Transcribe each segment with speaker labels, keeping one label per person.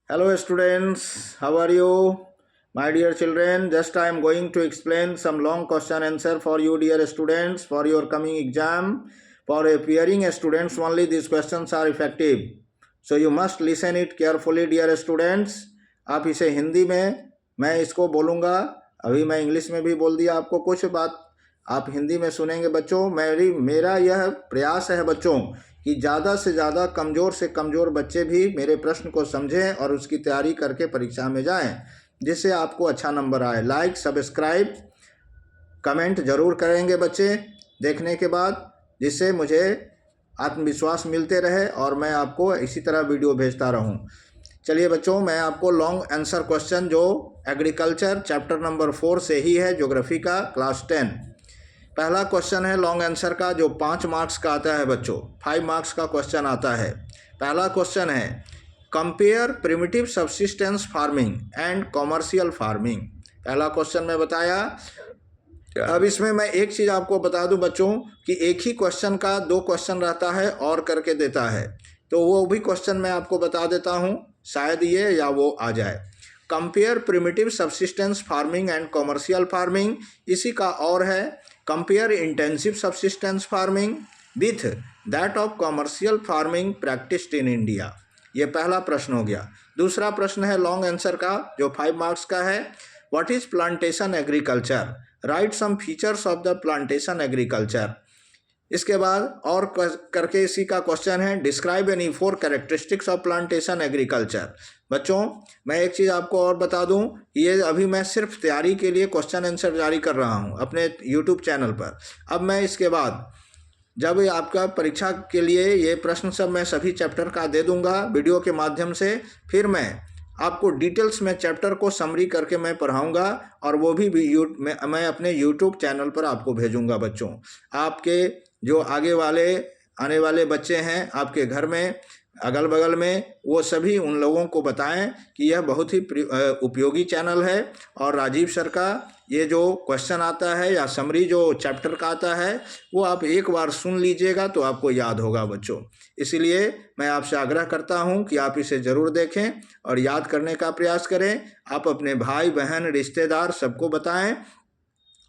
Speaker 1: Hello students, how are you? My dear children, just I am going to explain some long question answer for you dear students for your coming exam. For appearing students only these questions are effective. So you must listen it carefully dear students. आप इसे हिंदी में मैं इसको बोलूँगा, अभी मैं English में भी बोल दिया आपको कुछ बात, आप हिंदी में सुनेंगे बच्चों। मेरा यह प्रयास है बच्चों कि ज़्यादा से ज़्यादा कमज़ोर से कमज़ोर बच्चे भी मेरे प्रश्न को समझें और उसकी तैयारी करके परीक्षा में जाएं, जिससे आपको अच्छा नंबर आए। लाइक, सब्सक्राइब, कमेंट ज़रूर करेंगे बच्चे देखने के बाद, जिससे मुझे आत्मविश्वास मिलते रहे और मैं आपको इसी तरह वीडियो भेजता रहूं। चलिए बच्चों, मैं आपको लॉन्ग आंसर क्वेश्चन जो एग्रीकल्चर चैप्टर नंबर 4 से ही है, ज्योग्राफी का क्लास 10। पहला क्वेश्चन है लॉन्ग आंसर का जो 5 मार्क्स का आता है बच्चों, 5 मार्क्स का क्वेश्चन आता है। पहला क्वेश्चन है compare primitive subsistence farming and commercial farming. पहला क्वेश्चन मैं बताया। अब इसमें मैं एक चीज़ आपको बता दूं बच्चों कि एक ही क्वेश्चन का 2 क्वेश्चन रहता है और करके देता है, तो वो भी क्वेश्चन मैं आपको बता देता हूं, शायद ये या वो आ जाए। Compare primitive subsistence farming and commercial farming, इसी का और है compare intensive subsistence farming with that of commercial farming practised in India. ये पहला प्रश्न हो गया। दूसरा प्रश्न है लॉन्ग आंसर का जो 5 मार्क्स का है, what is plantation agriculture, write some features of the plantation agriculture. इसके बाद और करके इसी का क्वेश्चन है describe any 4 characteristics of plantation agriculture. बच्चों मैं एक चीज़ आपको और बता दूं, ये अभी मैं सिर्फ तैयारी के लिए क्वेश्चन आंसर जारी कर रहा हूं अपने यूट्यूब चैनल पर। अब मैं इसके बाद जब आपका परीक्षा के लिए ये प्रश्न सब मैं सभी चैप्टर का दे दूंगा वीडियो के माध्यम से, फिर मैं आपको डिटेल्स में चैप्टर को समरी करके मैं पढ़ाऊंगा और वो भी मैं अपने यूट्यूब चैनल पर आपको भेजूंगा बच्चों। आपके जो आने वाले बच्चे हैं आपके घर में अगल बगल में, वो सभी उन लोगों को बताएं कि यह बहुत ही उपयोगी चैनल है और राजीव सर का ये जो क्वेश्चन आता है या समरी जो चैप्टर का आता है वो आप एक बार सुन लीजिएगा तो आपको याद होगा बच्चों। इसीलिए मैं आपसे आग्रह करता हूं कि आप इसे ज़रूर देखें और याद करने का प्रयास करें। आप अपने भाई बहन रिश्तेदार सबको बताएं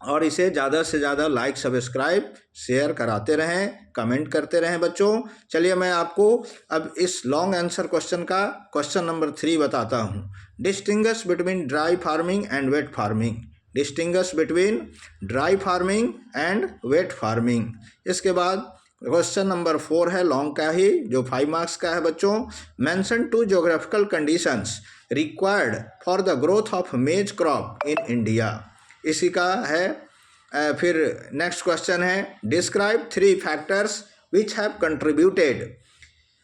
Speaker 1: और इसे ज़्यादा से ज़्यादा लाइक, सब्सक्राइब, शेयर कराते रहें, कमेंट करते रहें बच्चों। चलिए मैं आपको अब इस लॉन्ग आंसर क्वेश्चन का क्वेश्चन नंबर 3 बताता हूँ। Distinguish between dry farming and wet farming. Distinguish between dry farming and wet farming. इसके बाद क्वेश्चन नंबर 4 है लॉन्ग का ही जो 5 मार्क्स का है बच्चों। Mention 2 geographical conditions required for the growth of maize crop in India. इसी का है। फिर नेक्स्ट क्वेश्चन है describe 3 factors which have contributed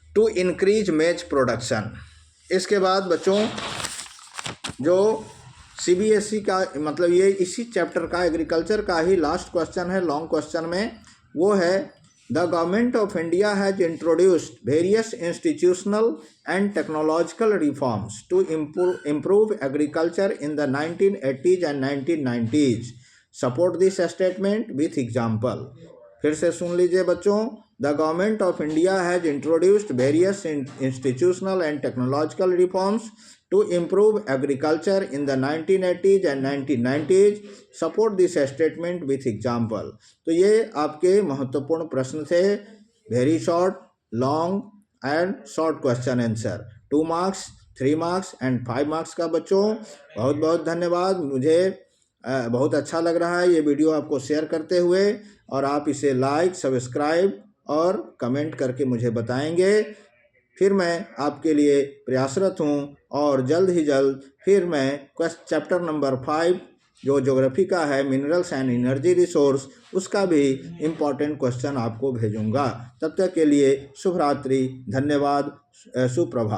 Speaker 1: to increase maize production. इसके बाद बच्चों जो CBSE का मतलब ये इसी चैप्टर का एग्रीकल्चर का ही लास्ट क्वेश्चन है लॉन्ग क्वेश्चन में, वो है the government of India has introduced various institutional and technological reforms to improve agriculture in the 1980s and 1990s. Support this statement with example. फिर से सुन लीजिए बच्चों, the government of India has introduced various institutional and technological reforms to improve agriculture in the 1980s and 1990s. Support this statement with example. तो ये आपके महत्वपूर्ण प्रश्न थे, very short, long and short question answer, 2 marks, 3 marks and 5 marks का बच्चों। बहुत बहुत धन्यवाद। मुझे बहुत अच्छा लग रहा है ये वीडियो आपको शेयर करते हुए, और आप इसे लाइक, सब्सक्राइब और कमेंट करके मुझे बताएंगे। फिर मैं आपके लिए प्रयासरत हूँ और जल्द ही जल्द फिर मैं चैप्टर नंबर 5 जो ज्योग्राफी का है मिनरल्स एंड एनर्जी रिसोर्स, उसका भी इम्पॉर्टेंट क्वेश्चन आपको भेजूंगा। तब तक के लिए शुभ रात्रि, धन्यवाद, सुप्रभात।